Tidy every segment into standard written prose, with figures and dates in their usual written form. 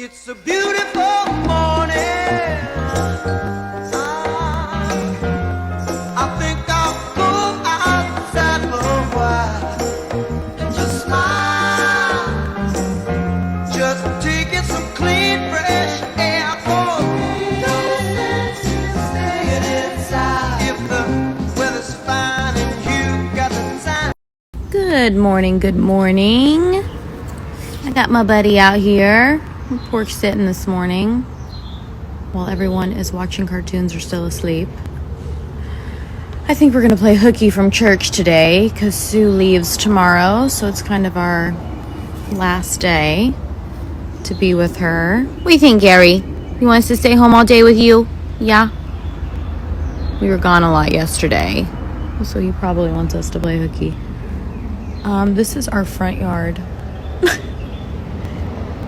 It's a beautiful morning. I think I'll go outside for a while and just smile. Just taking some clean, fresh air. Oh, no sense in staying inside if the weather's fine and you got the time. Good morning, good morning. I got my buddy out here. Porch sitting this morning while everyone is watching cartoons or still asleep. I think we're gonna play hooky from church today because Sue leaves tomorrow, so it's kind of our last day to be with her. What do you think, Gary? You want us to stay home all day with you? Yeah? We were gone a lot yesterday, so he probably wants us to play hooky. This is our front yard.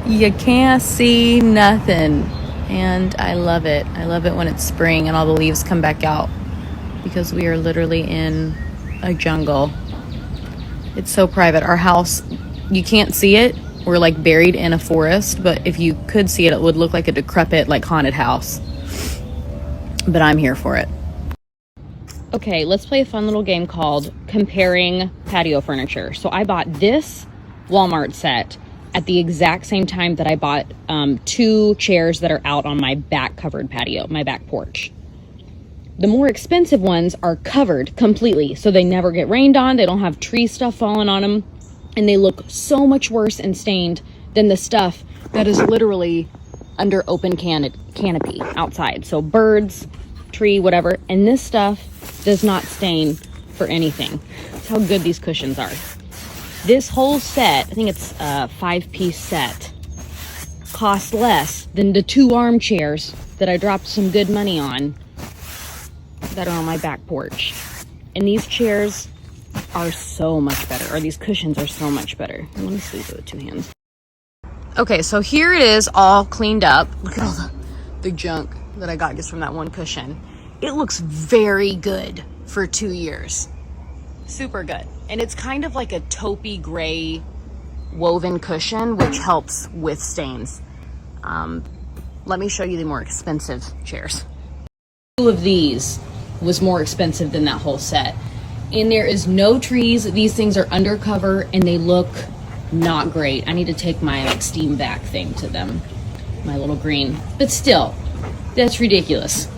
You can't see nothing, and I love it. I love it when it's spring and all the leaves come back out because we are literally in a jungle. It's so private. Our house, you can't see it. We're like buried in a forest, but if you could see it, it would look like a decrepit, like haunted house. But I'm here for it. Okay, let's play a fun little game called Comparing Patio Furniture. So I bought this Walmart set at the exact same time that I bought 2 chairs that are out on my back covered patio, my back porch. The more expensive ones are covered completely, so they never get rained on, they don't have tree stuff falling on them, and they look so much worse and stained than the stuff that is literally under open canopy outside. So birds, tree, whatever, and this stuff does not stain for anything. That's how good these cushions are. This whole set, I think it's a 5-piece set, costs less than the 2 armchairs that I dropped some good money on that are on my back porch. And these chairs are so much better, or these cushions are so much better. Let me sleep with 2 hands. Okay, so here it is all cleaned up. Look at all the junk that I got just from that one cushion. It looks very good for 2 years. Super good. And it's kind of like a taupey gray woven cushion, which helps with stains. Let me show you the more expensive chairs. 2 of these was more expensive than that whole set. And there is no trees. These things are undercover and they look not great. I need to take my like steam vac thing to them, my little green. But still, that's ridiculous.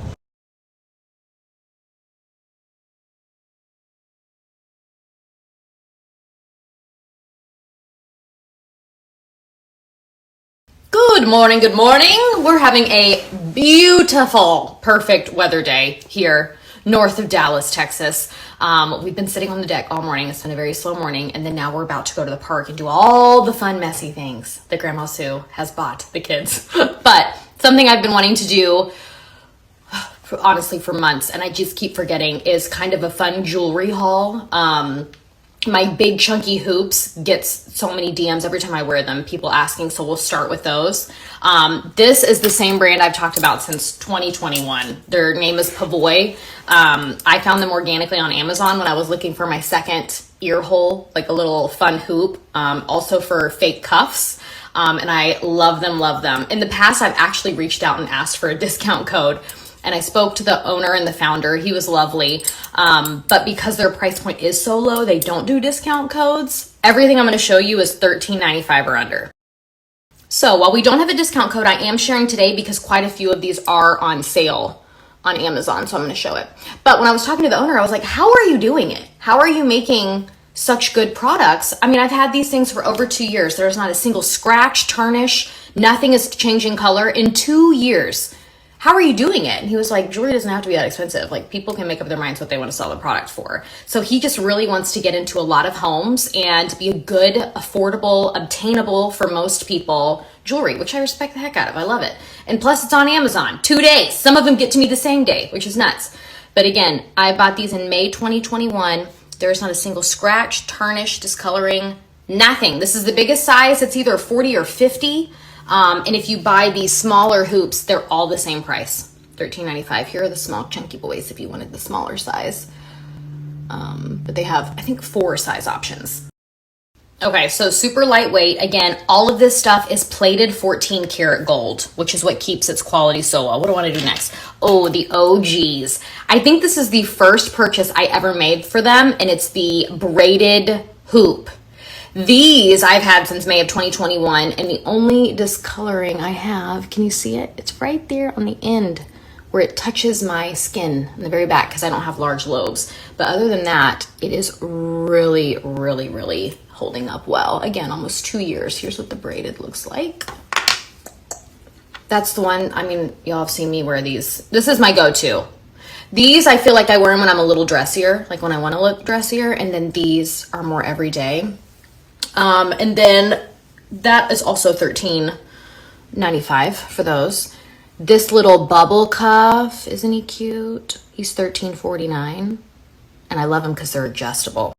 Good morning, good morning. We're having a beautiful, perfect weather day here north of Dallas, Texas. We've been sitting on the deck all morning. It's been a very slow morning, and then now we're about to go to the park and do all the fun, messy things that Grandma Sue has bought the kids. But something I've been wanting to do, honestly, for months, and I just keep forgetting, is kind of a fun jewelry haul. My big chunky hoops gets so many DMs every time I wear them, people asking, so we'll start with those. This is the same brand I've talked about since 2021. Their name is Pavoy. I found them organically on Amazon when I was looking for my second ear hole, like a little fun hoop, also for fake cuffs. And I love them, love them. In the past, I've actually reached out and asked for a discount code. And I spoke to the owner and the founder. He was lovely. But because their price point is so low, they don't do discount codes. Everything I'm going to show you is $13.95 or under. So while we don't have a discount code, I am sharing today because quite a few of these are on sale on Amazon. So I'm going to show it. But when I was talking to the owner, I was like, how are you doing it? How are you making such good products? I mean, I've had these things for over 2 years. There's not a single scratch, tarnish. Nothing is changing color in 2 years. How are you doing it? And he was like, jewelry doesn't have to be that expensive. Like, people can make up their minds what they want to sell the product for. So he just really wants to get into a lot of homes and be a good, affordable, obtainable for most people jewelry, which I respect the heck out of. I love it. And plus it's on Amazon, 2 days. Some of them get to me the same day, which is nuts. But again, I bought these in May 2021. There's not a single scratch, tarnish, discoloring, nothing. This is the biggest size. It's either 40 or 50. And if you buy these smaller hoops, they're all the same price, $13.95. Here are the small chunky boys if you wanted the smaller size. But they have, I think, 4 size options. Okay, so super lightweight. Again, all of this stuff is plated 14 karat gold, which is what keeps its quality so well. What do I want to do next? Oh, the OGs. I think this is the first purchase I ever made for them, and it's the braided hoop. These I've had since May of 2021, and the only discoloring I have, can you see it? It's right there on the end where it touches my skin in the very back because I don't have large lobes. But other than that, it is really, really, really holding up well. Again, almost 2 years. Here's what the braided looks like. That's the one, I mean, y'all have seen me wear these. This is my go-to. These, I feel like I wear them when I'm a little dressier, like when I want to look dressier, and then these are more everyday. And then that is also $13.95 for those. This little bubble cuff, isn't he cute? He's $13.49, and I love him because they're adjustable.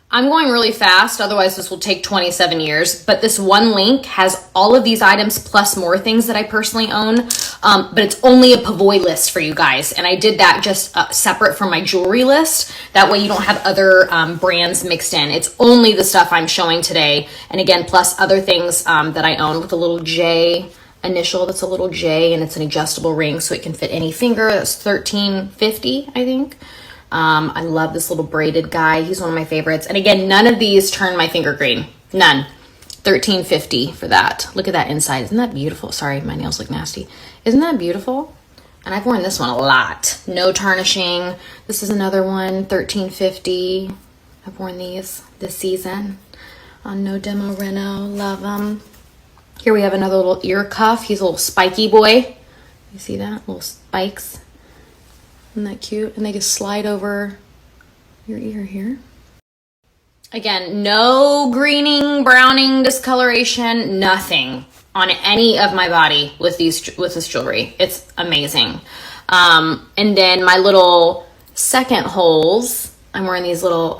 I'm going really fast, otherwise this will take 27 years, but this one link has all of these items plus more things that I personally own, but it's only a Pavoy list for you guys, and I did that just separate from my jewelry list. That way you don't have other brands mixed in. It's only the stuff I'm showing today, and again, plus other things that I own with a little J initial. That's a little J, and it's an adjustable ring so it can fit any finger. That's $13.50, I think. I love this little braided guy. He's one of my favorites. And again, none of these turn my finger green. None. $13.50 for that. Look at that inside. Isn't that beautiful? Sorry, my nails look nasty. Isn't that beautiful? And I've worn this one a lot. No tarnishing. This is another one, $13.50. I've worn these this season on No Demo Reno. Love them. Here we have another little ear cuff. He's a little spiky boy. You see that? Little spikes. Isn't that cute? And they just slide over your ear here. Again, no greening, browning, discoloration, nothing on any of my body with this jewelry. It's amazing. And then my little second holes, I'm wearing these little,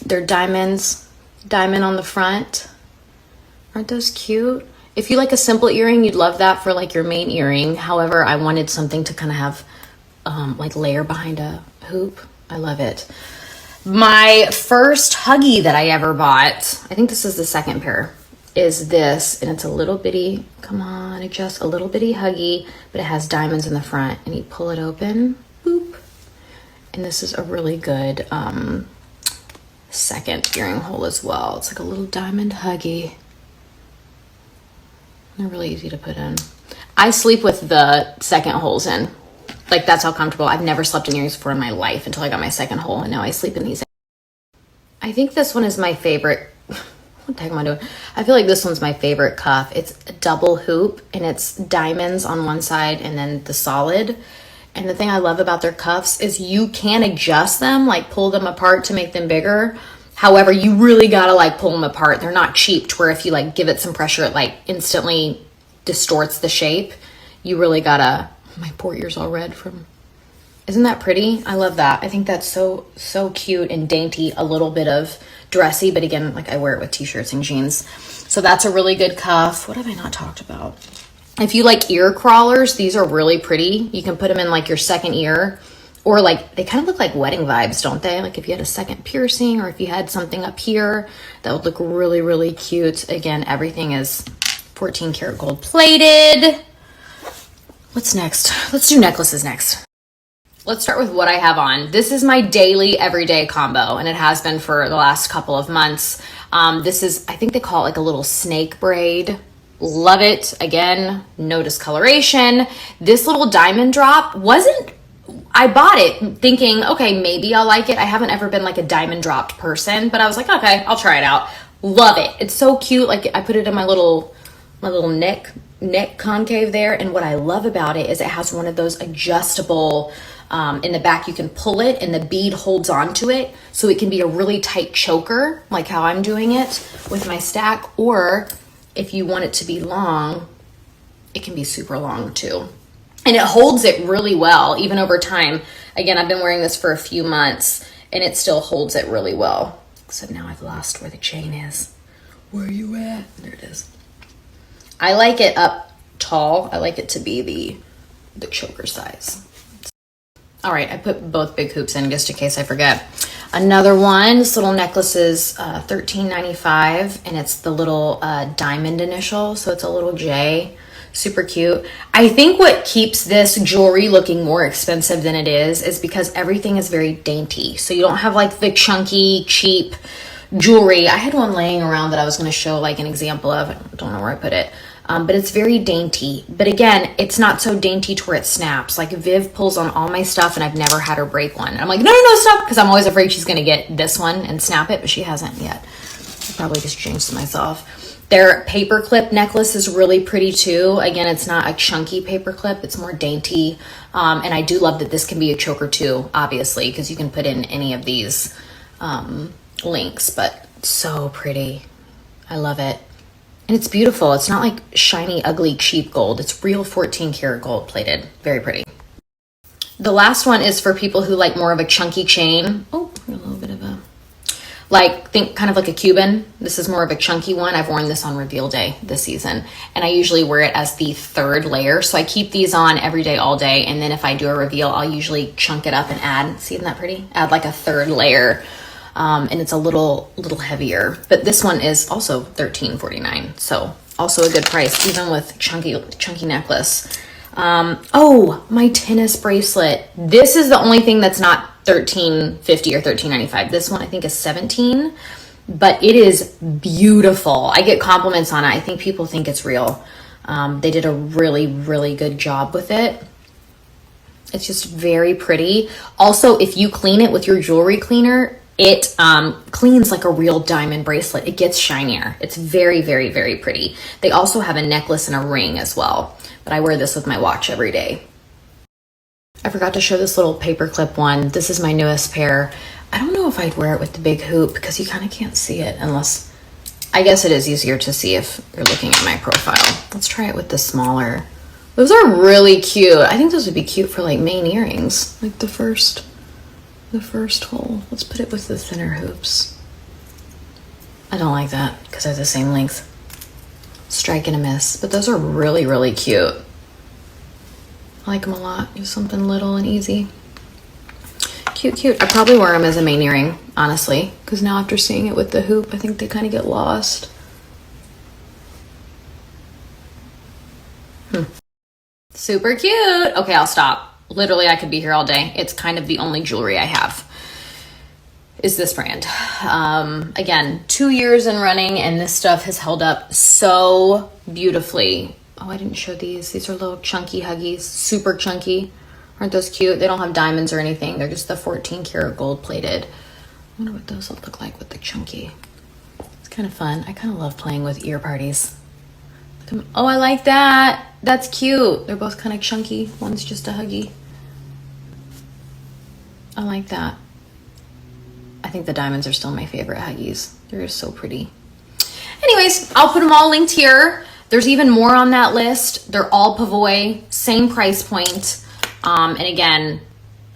they're diamonds, diamond on the front. Aren't those cute? If you like a simple earring, you'd love that for like your main earring. However, I wanted something to kind of have like layer behind a hoop. I love it. My first Huggy that I ever bought, I think this is the second pair, is this, and it's a little bitty, come on, adjust, a little bitty Huggy, but it has diamonds in the front, and you pull it open, boop, and this is a really good second earring hole as well. It's like a little diamond Huggy. They're really easy to put in. I sleep with the second holes in. Like, that's how comfortable. I've never slept in earrings before in my life until I got my second hole, and now I sleep in these. I think this one is my favorite. What the heck am I doing? I feel like this one's my favorite cuff. It's a double hoop, and it's diamonds on one side and then the solid. And the thing I love about their cuffs is you can adjust them, like pull them apart to make them bigger. However, you really gotta like pull them apart. They're not cheap to where if you like give it some pressure, it like instantly distorts the shape. You really gotta, my poor ear's all red from, isn't that pretty? I love that. I think that's so cute and dainty, a little bit of dressy, but again, like I wear it with t-shirts and jeans. So that's a really good cuff. What have I not talked about? If you like ear crawlers, these are really pretty. You can put them in like your second ear, or like, they kind of look like wedding vibes, don't they? Like if you had a second piercing, or if you had something up here, that would look really, really cute. Again, everything is 14 karat gold plated. What's next? Let's do necklaces next. Let's start with what I have on. This is my daily, everyday combo, and it has been for the last couple of months. This is, I think they call it like a little snake braid. Love it. Again, no discoloration. This little diamond drop I bought it thinking, okay, maybe I'll like it. I haven't ever been like a diamond dropped person, but I was like, okay, I'll try it out. Love it. It's so cute. Like I put it in my little neck concave there. And what I love about it is it has one of those adjustable, in the back, you can pull it and the bead holds onto it. So it can be a really tight choker, like how I'm doing it with my stack. Or if you want it to be long, it can be super long too. And it holds it really well, even over time. Again, I've been wearing this for a few months and it still holds it really well. Except now I've lost where the chain is. Where are you at? There it is. I like it up tall. I like it to be the choker size. All right, I put both big hoops in just in case I forget. Another one, this little necklace is $13.95, and it's the little diamond initial, so it's a little J. Super cute. I think what keeps this jewelry looking more expensive than it is because everything is very dainty. So you don't have like the chunky, cheap jewelry. I had one laying around that I was going to show like an example of. I don't know where I put it. But it's very dainty. But again, it's not so dainty to where it snaps. Like Viv pulls on all my stuff and I've never had her break one. And I'm like, no, stop. Because I'm always afraid she's going to get this one and snap it, but she hasn't yet. I probably just changed myself. Their paperclip necklace is really pretty too. Again, it's not a chunky paperclip. It's more dainty. And I do love that this can be a choker too, obviously, because you can put in any of these links. But so pretty. I love it. And it's beautiful. It's not like shiny, ugly, cheap gold. It's real 14 karat gold plated. Very pretty. The last one is for people who like more of a chunky chain. Oh, a little bit of a, like, think kind of like a Cuban. This is more of a chunky one. I've worn this on reveal day this season. And I usually wear it as the third layer. So I keep these on every day, all day. And then if I do a reveal, I'll usually chunk it up and add, see, isn't that pretty? Add like a third layer. And it's a little heavier, but this one is also $13.49, so also a good price, even with chunky necklace. Oh, my tennis bracelet. This is the only thing that's not $13.50 or $13.95. This one I think is $17, but it is beautiful. I get compliments on it. I think people think it's real. They did a really good job with it. It's just very pretty. Also, if you clean it with your jewelry cleaner, it cleans like a real diamond bracelet. It gets shinier. It's very pretty. They also have a necklace and a ring as well, but I wear this with my watch every day. I forgot to show this little paperclip one. This is my newest pair. I don't know if I'd wear it with the big hoop because you kind of can't see it unless, I guess it is easier to see if you're looking at my profile. Let's try it with the smaller. Those are really cute. I think those would be cute for like main earrings, like the first hole. Let's put it with the thinner hoops. I don't like that because they're the same length. Strike and a miss, but those are really cute. I like them a lot. Just something little and easy. Cute. I probably wear them as a main earring, honestly, because now after seeing it with the hoop, I think they kind of get lost. Super cute. Okay, I'll stop. Literally, I could be here all day. It's kind of the only jewelry I have is this brand. Again, 2 years in running, and this stuff has held up so beautifully. Oh, I didn't show these. These are little chunky huggies, super chunky. Aren't those cute? They don't have diamonds or anything. They're just the 14 karat gold plated. I wonder what those will look like with the chunky. It's kind of fun. I kind of love playing with ear parties. Oh, I like that. That's cute. They're both kind of chunky. One's just a huggy. I like that. I think the diamonds are still my favorite huggies. They're just so pretty. Anyways, I'll put them all linked here. There's even more on that list. They're all Pavoy, same price point. And again,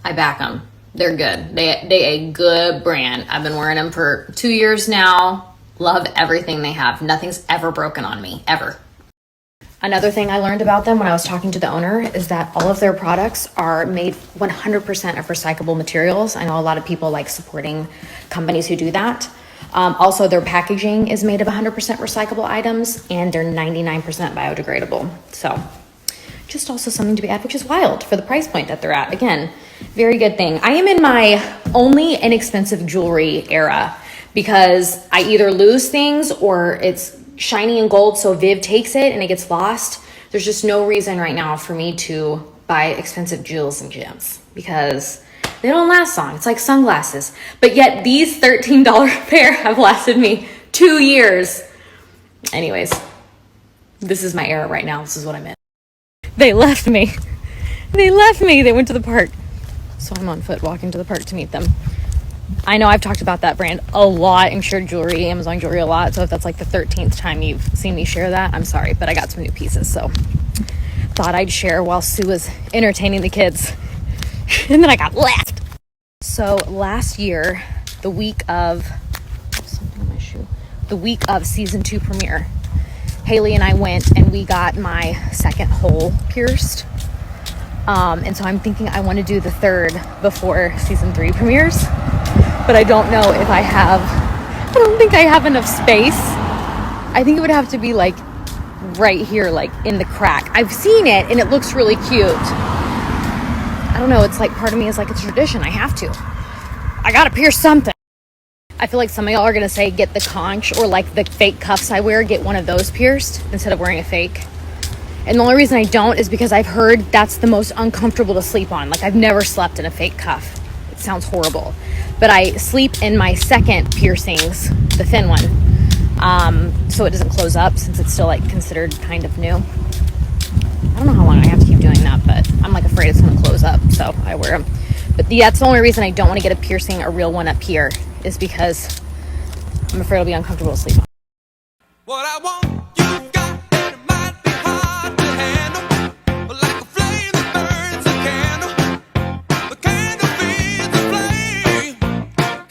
I back them. They're good. They a good brand. I've been wearing them for 2 years now. Love everything they have. Nothing's ever broken on me, ever. Another thing I learned about them when I was talking to the owner is that all of their products are made 100% of recyclable materials. I know a lot of people like supporting companies who do that. Also, their packaging is made of 100% recyclable items, and they're 99% biodegradable. So just also something to be added, which is wild for the price point that they're at. Again, very good thing. I am in my only inexpensive jewelry era because I either lose things or it's shiny and gold, so Viv takes it and it gets lost. There's just no reason right now for me to buy expensive jewels and gems because they don't last long. It's like sunglasses. But yet these $13 pair have lasted me 2 years. Anyways, this is my era right now. This is what I'm in. They left me. They went to the park. So I'm on foot walking to the park to meet them. I know I've talked about that brand a lot and shared jewelry, Amazon jewelry a lot. So if that's like the 13th time you've seen me share that, I'm sorry, but I got some new pieces. So thought I'd share while Sue was entertaining the kids. And then I got left. So last year, the week of season 2 premiere, Haley and I went and we got my second hole pierced. And so I'm thinking I want to do the third before season 3 premieres. but I don't know if I don't think I have enough space. I think it would have to be like right here, like in the crack. I've seen it and it looks really cute. I don't know, it's like part of me is like, it's a tradition, I have to. I gotta pierce something. I feel like some of y'all are gonna say get the conch or like the fake cuffs I wear, get one of those pierced instead of wearing a fake. And the only reason I don't is because I've heard that's the most uncomfortable to sleep on. Like I've never slept in a fake cuff. It sounds horrible. But I sleep in my second piercings, the thin one. So it doesn't close up since it's still like considered kind of new. I don't know how long I have to keep doing that, but I'm like afraid it's gonna close up, so I wear them. But that's the only reason I don't want to get a piercing, a real one up here, is because I'm afraid it'll be uncomfortable to sleep on. What I want, you got, and it might be hard to handle, but like a flame that burns a candle, the candle feeds the flame.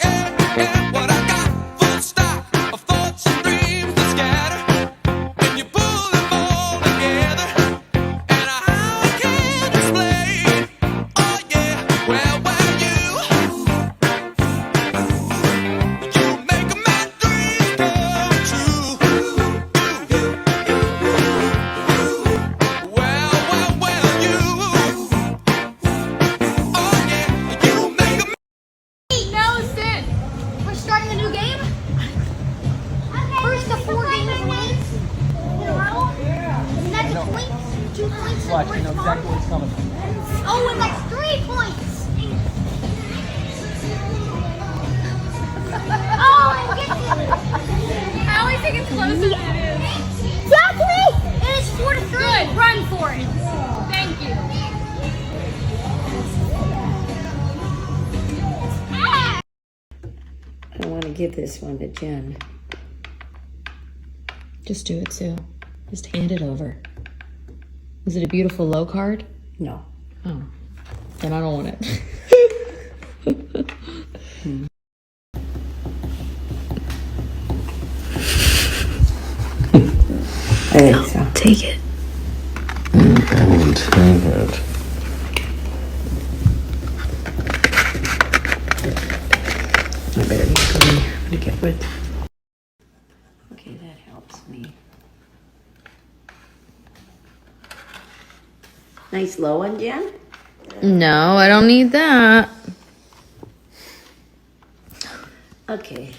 Yeah, yeah, what I got, full stock of thoughts and dreams that scatter, and you pull them all together, and I can't explain. Oh yeah, well, you make my dreams come true. Nelson, we're starting a new game. First, the 4 games wins in a row. And that's a point, 2 points. Watch, you know exactly what's coming. Oh, and that's 3 points. Oh, and get I always think it's closer than it is. Exactly. It is 4-3. Good, run for it. Thank you. I want to give this one to Jen. Just do it, Sue. Just hand it over. Is it a beautiful low card? No. Oh, then I don't want it. I think so. Take it. Take it. I better get going to get with. Okay, that helps me. Nice low one, Jen? No, I don't need that. Okay.